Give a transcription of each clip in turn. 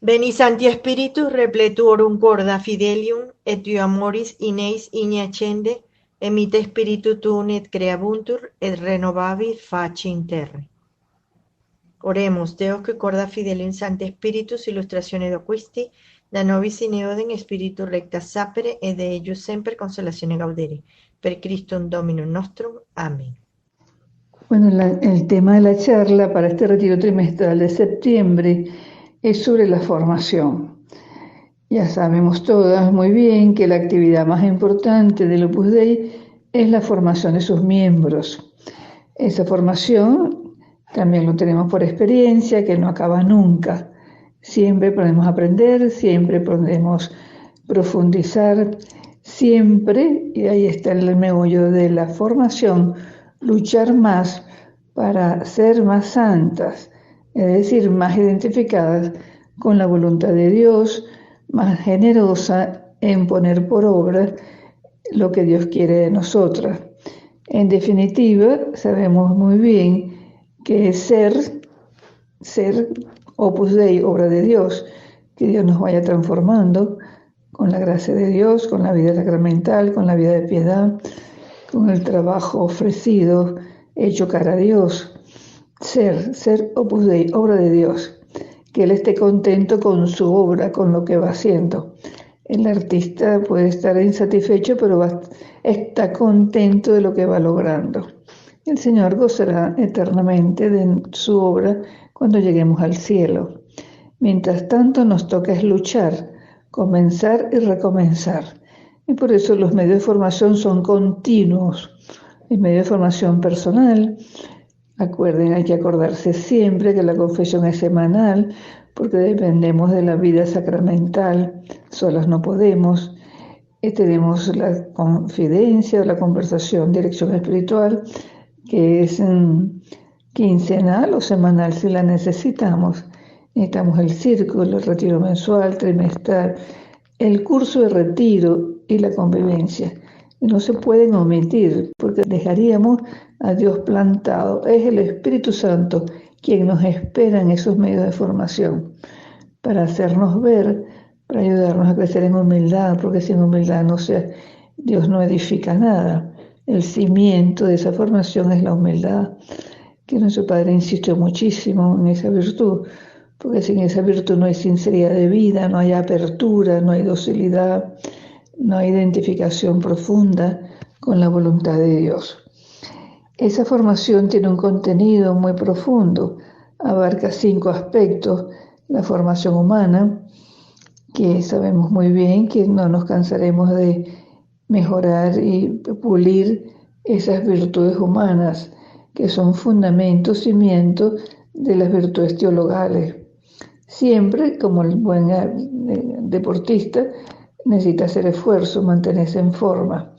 Veni Santi Spiritus repletuorum corda fidelium et tua amoris ineis igne accende, emite spiritu tuum et creabuntur et renovabit faciem terrae. Oremos, Deus que corda fidelium Sancti Spiritus illustratione doquisti, da nobis in eodem spiritu recta sapere et de eius semper consolatione gaudere. Per Christum Dominum nostrum. Amén. Bueno, el tema de la charla para este retiro trimestral de septiembre es sobre la formación. Ya sabemos todas muy bien que la actividad más importante del Opus Dei es la formación de sus miembros. Esa formación también lo tenemos por experiencia, que no acaba nunca. Siempre podemos aprender, siempre podemos profundizar, siempre, y ahí está el meollo de la formación, luchar más para ser más santas, es decir, más identificadas con la voluntad de Dios, más generosa en poner por obra lo que Dios quiere de nosotras. En definitiva, sabemos muy bien que ser Opus Dei, obra de Dios, que Dios nos vaya transformando con la gracia de Dios, con la vida sacramental, con la vida de piedad, con el trabajo ofrecido, hecho cara a Dios. Ser Opus Dei, obra de Dios, que Él esté contento con su obra, con lo que va haciendo. El artista puede estar insatisfecho, pero está contento de lo que va logrando. El Señor gozará eternamente de su obra cuando lleguemos al cielo. Mientras tanto, nos toca es luchar, comenzar y recomenzar. Y por eso los medios de formación son continuos. El medio de formación personal, acuerden, hay que acordarse siempre que la confesión es semanal, porque dependemos de la vida sacramental, solas no podemos. Tenemos la confidencia o la conversación, dirección espiritual, que es quincenal o semanal si la necesitamos. Necesitamos el círculo, el retiro mensual, trimestral, el curso de retiro y la convivencia. Y no se pueden omitir porque dejaríamos a Dios plantado. Es el Espíritu Santo quien nos espera en esos medios de formación para hacernos ver, para ayudarnos a crecer en humildad, porque sin humildad Dios no edifica nada. El cimiento de esa formación es la humildad, que nuestro Padre insistió muchísimo en esa virtud, porque sin esa virtud no hay sinceridad de vida, no hay apertura, no hay docilidad, no hay identificación profunda con la voluntad de Dios. Esa formación tiene un contenido muy profundo, abarca 5 aspectos: la formación humana, que sabemos muy bien que no nos cansaremos de mejorar y pulir esas virtudes humanas, que son fundamentos, cimientos de las virtudes teologales. Siempre, como el buen deportista, necesita hacer esfuerzo, mantenerse en forma.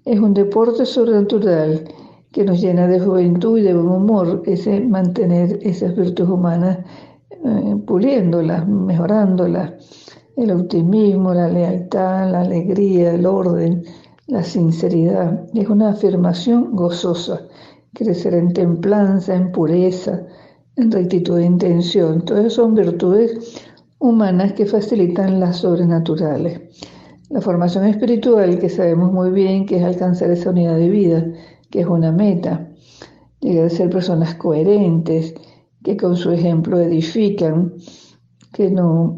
Es un deporte sobrenatural que nos llena de juventud y de buen humor, mantener esas virtudes humanas, puliéndolas, mejorándolas. El optimismo, la lealtad, la alegría, el orden, la sinceridad. Es una afirmación gozosa. Crecer en templanza, en pureza, en rectitud de intención. Todas son virtudes humanas que facilitan las sobrenaturales. La formación espiritual, que sabemos muy bien que es alcanzar esa unidad de vida, que es una meta. Llegar a ser personas coherentes, que con su ejemplo edifican, que no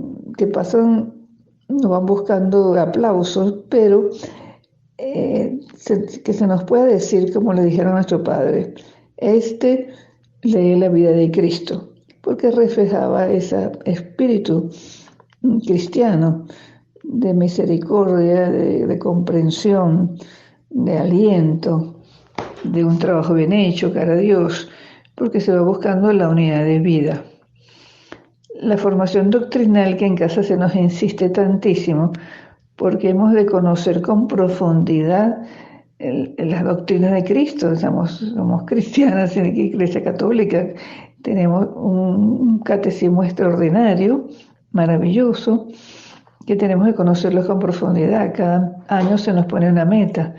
van buscando aplausos, pero que se nos pueda decir, como le dijeron a nuestro padre, lee la vida de Cristo, porque reflejaba ese espíritu cristiano de misericordia, de comprensión, de aliento, de un trabajo bien hecho, cara a Dios, porque se va buscando la unidad de vida. La formación doctrinal, que en casa se nos insiste tantísimo, porque hemos de conocer con profundidad las doctrinas de Cristo. Somos cristianas en la Iglesia Católica, tenemos un catecismo extraordinario, maravilloso, que tenemos que conocerlos con profundidad. Cada año se nos pone una meta.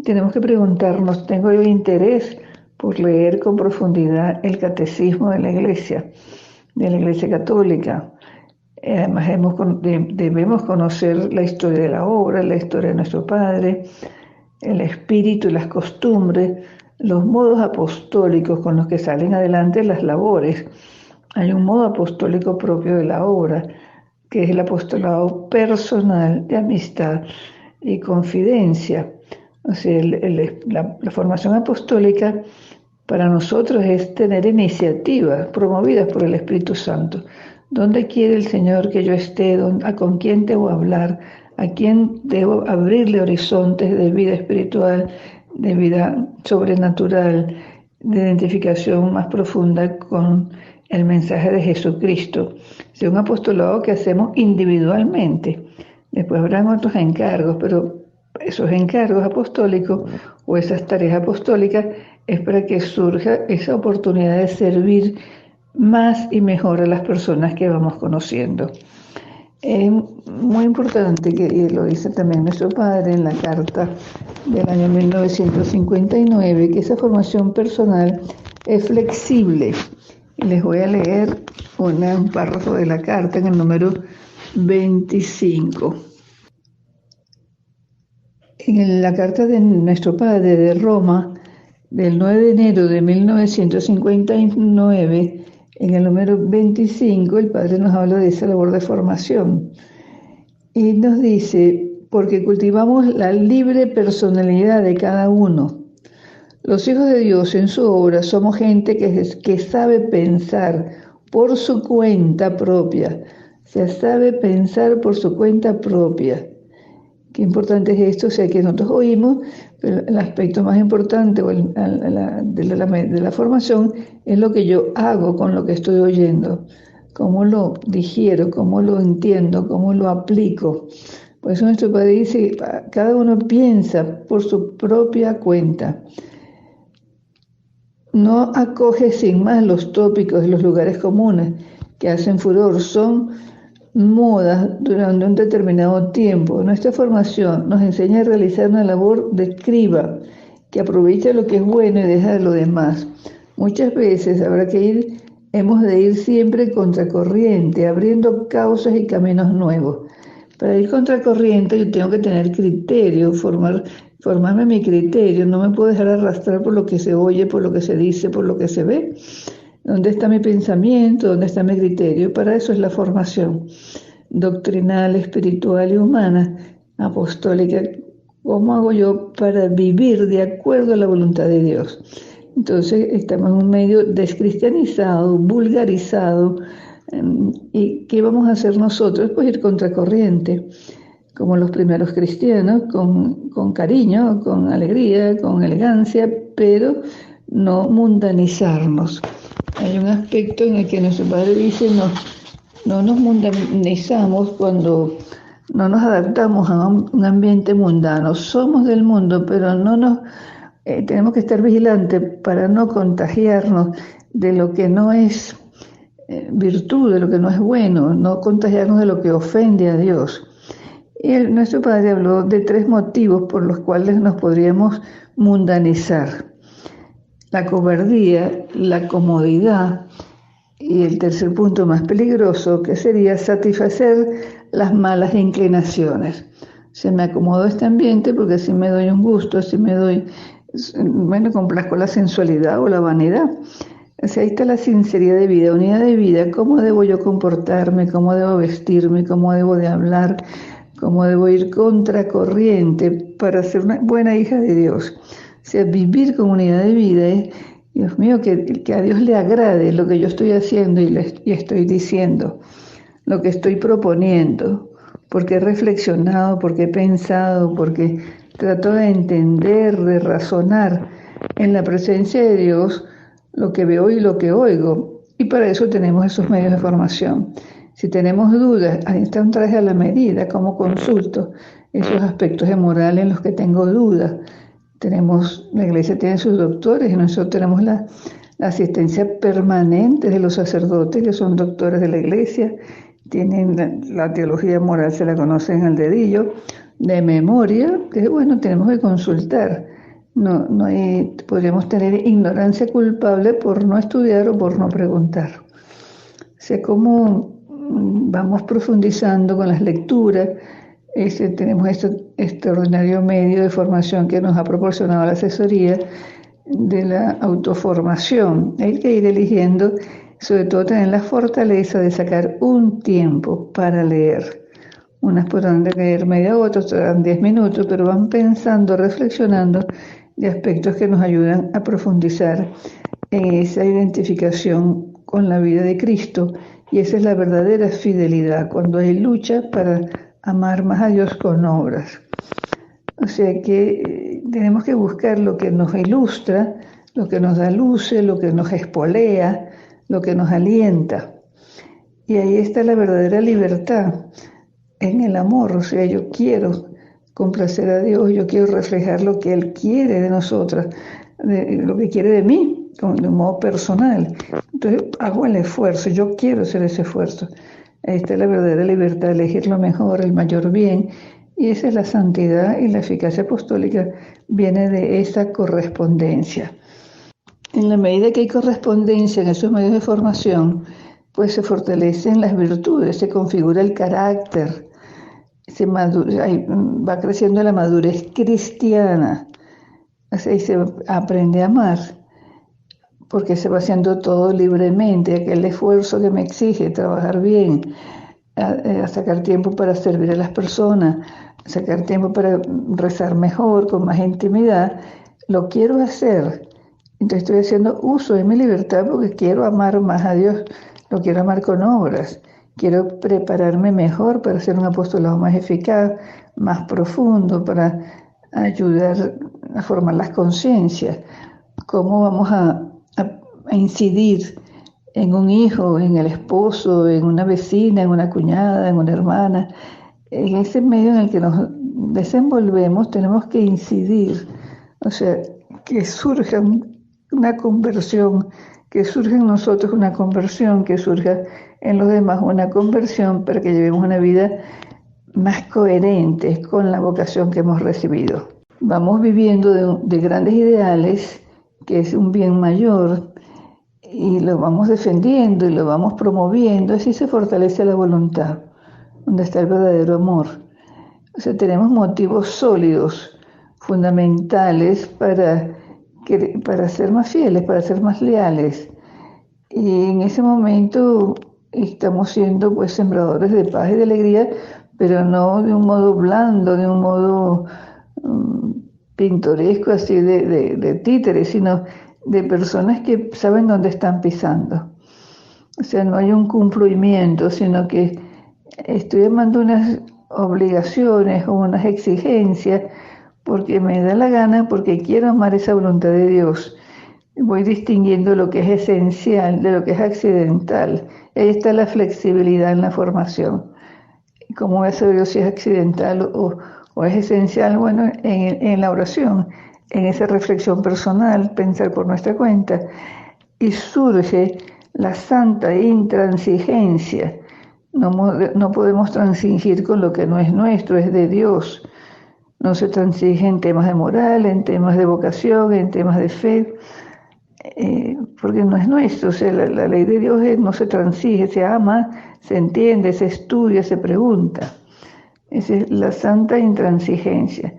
Tenemos que preguntarnos, ¿tengo yo interés por leer con profundidad el catecismo de la Iglesia Católica? Además, debemos conocer la historia de la obra, la historia de nuestro Padre, el espíritu y las costumbres, los modos apostólicos con los que salen adelante las labores. Hay un modo apostólico propio de la obra, que es el apostolado personal de amistad y confidencia. O sea, la formación apostólica para nosotros es tener iniciativas promovidas por el Espíritu Santo. ¿Dónde quiere el Señor que yo esté? ¿Con quién debo hablar? ¿A quién debo abrirle horizontes de vida espiritual, de vida sobrenatural, de identificación más profunda con el mensaje de Jesucristo? Es un apostolado que hacemos individualmente. Después habrán otros encargos, pero esos encargos apostólicos o esas tareas apostólicas es para que surja esa oportunidad de servir más y mejor a las personas que vamos conociendo. Es muy importante, y lo dice también nuestro Padre en la carta del año 1959, que esa formación personal es flexible. Y les voy a leer un párrafo de la carta en el número 25. En la carta de nuestro Padre de Roma, del 9 de enero de 1959, en el número 25, el Padre nos habla de esa labor de formación. Y nos dice, porque cultivamos la libre personalidad de cada uno. Los hijos de Dios en su obra somos gente que sabe pensar por su cuenta propia. Se sabe pensar por su cuenta propia. Qué importante es esto, o sea que nosotros oímos, pero el aspecto más importante de la formación es lo que yo hago con lo que estoy oyendo, cómo lo digiero, cómo lo entiendo, cómo lo aplico. Por eso nuestro Padre dice, cada uno piensa por su propia cuenta. No acoge sin más los tópicos y los lugares comunes que hacen furor, son modas durante un determinado tiempo. Nuestra formación nos enseña a realizar una labor de escriba que aprovecha lo que es bueno y deja de lo demás. Muchas veces hemos de ir siempre contracorriente, abriendo causas y caminos nuevos. Para ir contracorriente yo tengo que tener criterio, formarme mi criterio, no me puedo dejar arrastrar por lo que se oye, por lo que se dice, por lo que se ve. ¿Dónde está mi pensamiento? ¿Dónde está mi criterio? Para eso es la formación doctrinal, espiritual y humana, apostólica. ¿Cómo hago yo para vivir de acuerdo a la voluntad de Dios? Entonces estamos en un medio descristianizado, vulgarizado. ¿Y qué vamos a hacer nosotros? Pues ir contracorriente, como los primeros cristianos, con cariño, con alegría, con elegancia, pero no mundanizarnos. Hay un aspecto en el que nuestro Padre dice, no nos mundanizamos cuando no nos adaptamos a un ambiente mundano. Somos del mundo, pero tenemos que estar vigilantes para no contagiarnos de lo que no es virtud, de lo que no es bueno, no contagiarnos de lo que ofende a Dios. Y nuestro Padre habló de 3 motivos por los cuales nos podríamos mundanizar: la cobardía, la comodidad y el tercer punto más peligroso, que sería satisfacer las malas inclinaciones. Se me acomodó este ambiente porque así me doy un gusto, así complazco la sensualidad o la vanidad. O sea, ahí está la sinceridad de vida, unidad de vida, cómo debo yo comportarme, cómo debo vestirme, cómo debo de hablar, cómo debo ir contracorriente para ser una buena hija de Dios. O sea, vivir con unidad de vida es, Dios mío, que a Dios le agrade lo que yo estoy haciendo y estoy diciendo, lo que estoy proponiendo, porque he reflexionado, porque he pensado, porque trato de entender, de razonar en la presencia de Dios lo que veo y lo que oigo. Y para eso tenemos esos medios de formación. Si tenemos dudas, ahí está un traje a la medida, como consulto esos aspectos de moral en los que tengo dudas. La iglesia tiene sus doctores y nosotros tenemos la asistencia permanente de los sacerdotes que son doctores de la iglesia, tienen la teología moral, se la conocen al dedillo, de memoria, que bueno, tenemos que consultar. Podríamos tener ignorancia culpable por no estudiar o por no preguntar. O sea, cómo vamos profundizando con las lecturas. Tenemos este extraordinario medio de formación que nos ha proporcionado la asesoría de la autoformación. Hay que ir eligiendo, sobre todo tener la fortaleza de sacar un tiempo para leer. Unas podrán leer media hora, otras podrán 10 minutos, pero van pensando, reflexionando de aspectos que nos ayudan a profundizar en esa identificación con la vida de Cristo. Y esa es la verdadera fidelidad, cuando hay lucha para amar más a Dios con obras. O sea que tenemos que buscar lo que nos ilustra, lo que nos da luces, lo que nos espolea, lo que nos alienta. Y ahí está la verdadera libertad en el amor. O sea, yo quiero complacer a Dios, yo quiero reflejar lo que Él quiere de nosotras, lo que quiere de mí, de un modo personal. Entonces hago el esfuerzo, yo quiero hacer ese esfuerzo. Ahí está la verdadera libertad de elegir lo mejor, el mayor bien, y esa es la santidad, y la eficacia apostólica viene de esa correspondencia. En la medida que hay correspondencia en esos medios de formación, pues se fortalecen las virtudes, se configura el carácter, va creciendo la madurez cristiana, así se aprende a amar, porque se va haciendo todo libremente, aquel esfuerzo que me exige trabajar bien, a sacar tiempo para servir a las personas, sacar tiempo para rezar mejor, con más intimidad, lo quiero hacer. Entonces estoy haciendo uso de mi libertad porque quiero amar más a Dios, lo quiero amar con obras, quiero prepararme mejor para hacer un apostolado más eficaz, más profundo, para ayudar a formar las conciencias. ¿Cómo vamos a incidir en un hijo, en el esposo, en una vecina, en una cuñada, en una hermana? En ese medio en el que nos desenvolvemos tenemos que incidir, o sea, que surja una conversión, que surja en nosotros una conversión, que surja en los demás una conversión, para que llevemos una vida más coherente con la vocación que hemos recibido. Vamos viviendo de grandes ideales, que es un bien mayor, y lo vamos defendiendo y lo vamos promoviendo, así se fortalece la voluntad, donde está el verdadero amor. O sea, tenemos motivos sólidos, fundamentales para ser más fieles, para ser más leales. Y en ese momento estamos siendo pues sembradores de paz y de alegría, pero no de un modo blando, de un modo pintoresco, así de títeres, sino de personas que saben dónde están pisando. O sea, no hay un cumplimiento, sino que estoy amando unas obligaciones o unas exigencias porque me da la gana, porque quiero amar esa voluntad de Dios. Voy distinguiendo lo que es esencial de lo que es accidental. Ahí está la flexibilidad en la formación. ¿Cómo voy a saber si es accidental o es esencial? Bueno, en la oración, en esa reflexión personal, pensar por nuestra cuenta, y surge la santa intransigencia. No podemos transigir con lo que no es nuestro, es de Dios. No se transige en temas de moral, en temas de vocación, en temas de fe, porque no es nuestro. O sea, la ley de Dios no se transige, se ama, se entiende, se estudia, se pregunta. Esa es la santa intransigencia.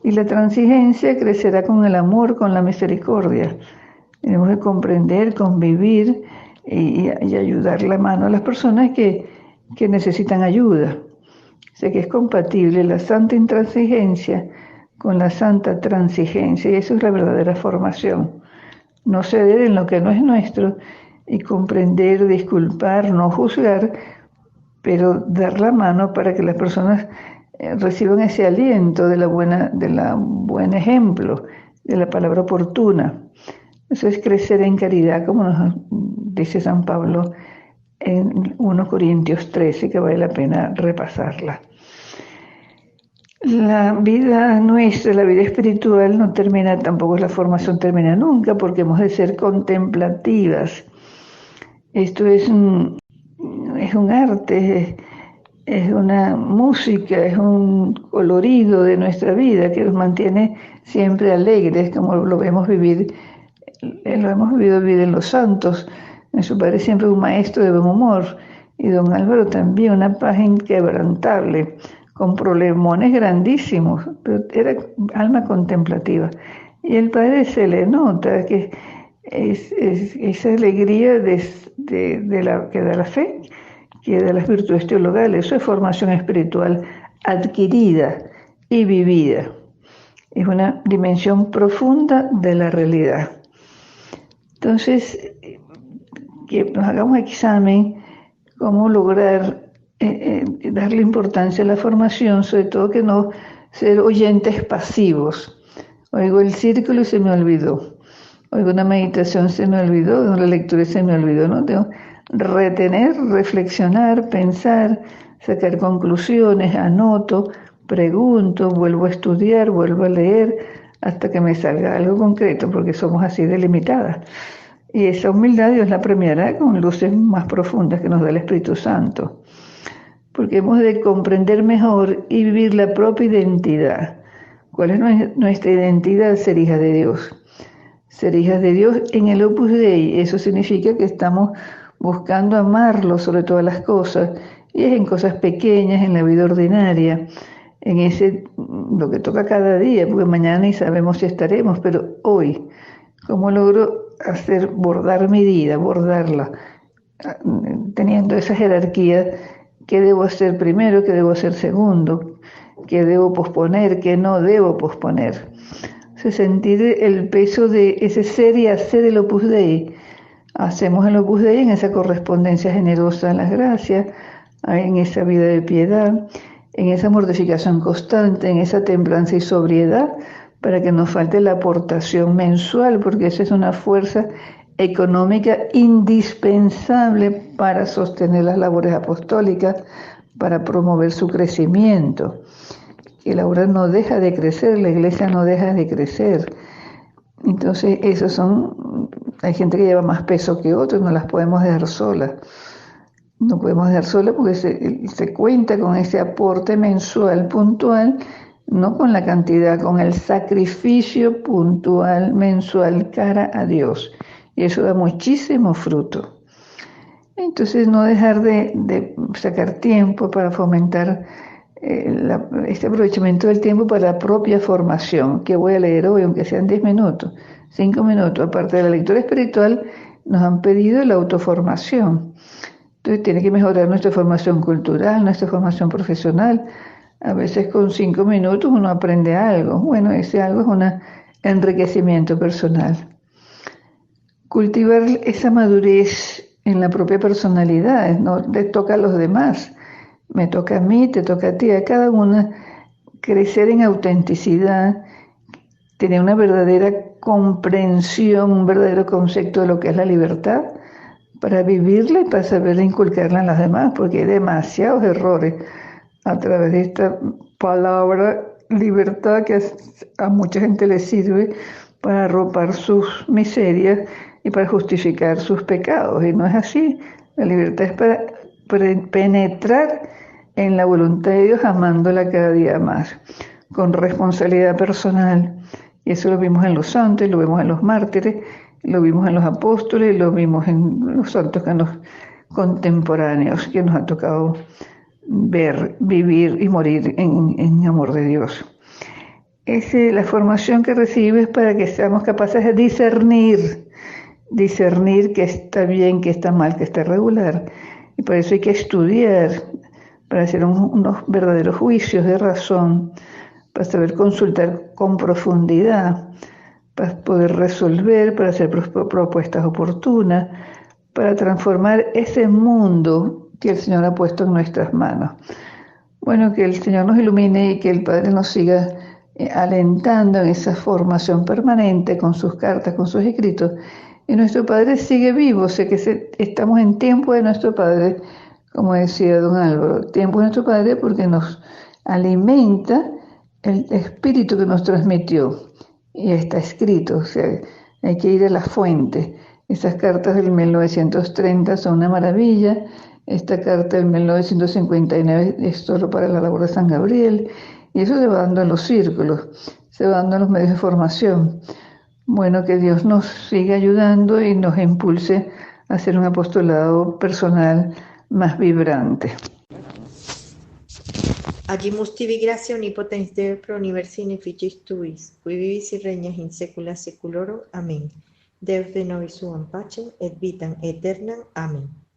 Y la transigencia crecerá con el amor, con la misericordia. Tenemos que comprender, convivir y ayudar la mano a las personas que necesitan ayuda. O sea que es compatible la santa intransigencia con la santa transigencia, y eso es la verdadera formación. No ceder en lo que no es nuestro y comprender, disculpar, no juzgar, pero dar la mano para que las personas reciban ese aliento de la buen ejemplo, de la palabra oportuna. Eso es crecer en caridad, como nos dice San Pablo en 1 Corintios 13, que vale la pena repasarla. La vida nuestra, la vida espiritual no termina, tampoco la formación termina nunca, porque hemos de ser contemplativas. Esto es un arte, es una música, es un colorido de nuestra vida que nos mantiene siempre alegres, como lo hemos vivido vivir en los santos. Nuestro Padre siempre es un maestro de buen humor, Y don Álvaro también, una paz inquebrantable, con problemones grandísimos, pero era alma contemplativa. Y el padre se le nota que es esa alegría que da la fe, que da las virtudes teologales. Eso es formación espiritual adquirida y vivida. Es una dimensión profunda de la realidad. Entonces, que nos hagamos examen cómo lograr darle importancia a la formación, sobre todo que no ser oyentes pasivos. Oigo el círculo y se me olvidó. Oigo una meditación, se me olvidó. Una lectura y se me olvidó. No tengo retener, reflexionar, pensar, sacar conclusiones, anoto, pregunto, vuelvo a estudiar, vuelvo a leer, hasta que me salga algo concreto, porque somos así delimitadas. Y esa humildad Dios la premiará con luces más profundas que nos da el Espíritu Santo, porque hemos de comprender mejor y vivir la propia identidad. ¿Cuál es nuestra identidad? Ser hijas de Dios. Ser hijas de Dios en el Opus Dei. Eso significa que estamos buscando amarlo sobre todas las cosas, y es en cosas pequeñas, en la vida ordinaria, en lo que toca cada día, porque mañana ni sabemos si estaremos, pero hoy, ¿cómo logro bordar mi vida, bordarla, teniendo esa jerarquía? ¿Qué debo hacer primero? ¿Qué debo hacer segundo? ¿Qué debo posponer? ¿Qué no debo posponer? Sentir el peso de ese ser y hacer el Opus Dei. Hacemos el Opus Dei en esa correspondencia generosa a las gracias, en esa vida de piedad, en esa mortificación constante, en esa templanza y sobriedad, para que nos falte la aportación mensual, porque esa es una fuerza económica indispensable para sostener las labores apostólicas, para promover su crecimiento. Que la obra no deja de crecer, la iglesia no deja de crecer. Entonces, hay gente que lleva más peso que otros, no las podemos dejar solas. No podemos dejar solas porque se cuenta con ese aporte mensual puntual, no con la cantidad, con el sacrificio puntual mensual cara a Dios. Y eso da muchísimo fruto. Entonces, no dejar de sacar tiempo para fomentar este aprovechamiento del tiempo para la propia formación. Que voy a leer hoy, aunque sean 10 minutos, 5 minutos. Aparte de la lectura espiritual, nos han pedido la autoformación. Entonces tiene que mejorar nuestra formación cultural, nuestra formación profesional. A veces con 5 minutos uno aprende algo. Bueno, ese algo es un enriquecimiento personal. Cultivar esa madurez en la propia personalidad, no le toca a los demás. Me toca a mí, te toca a ti, a cada una, crecer en autenticidad, tener una verdadera comprensión, un verdadero concepto de lo que es la libertad, para vivirla y para saber inculcarla en las demás, porque hay demasiados errores a través de esta palabra libertad que a mucha gente le sirve para arropar sus miserias y para justificar sus pecados, y no es así. La libertad es para penetrar en la voluntad de Dios, amándola cada día más, con responsabilidad personal. Y eso lo vimos en los santos, lo vemos en los mártires, lo vimos en los apóstoles, lo vimos en los santos contemporáneos que nos ha tocado ver, vivir y morir en amor de Dios. La formación que recibes para que seamos capaces de discernir qué está bien, qué está mal, qué está regular. Y por eso hay que estudiar, para hacer unos verdaderos juicios de razón, para saber consultar con profundidad, para poder resolver, para hacer propuestas oportunas, para transformar ese mundo que el Señor ha puesto en nuestras manos. Bueno, que el Señor nos ilumine y que el Padre nos siga alentando en esa formación permanente con sus cartas, con sus escritos. Y nuestro Padre sigue vivo, sé que estamos en tiempo de nuestro Padre, como decía don Álvaro, tiempo de nuestro Padre porque nos alimenta el espíritu que nos transmitió. Y está escrito, o sea, hay que ir a la fuente. Esas cartas del 1930 son una maravilla. Esta carta del 1959 es solo para la labor de San Gabriel. Y eso se va dando en los círculos, se va dando en los medios de formación. Bueno, que Dios nos siga ayudando y nos impulse a hacer un apostolado personal más vibrante. Agimus tibi gracia omnipotens Deo pro universi in efficis tuis, qui vivis y regnas in saecula saeculorum. Amén. Deus de nobis suam pacem et vitam aeternam. Amén.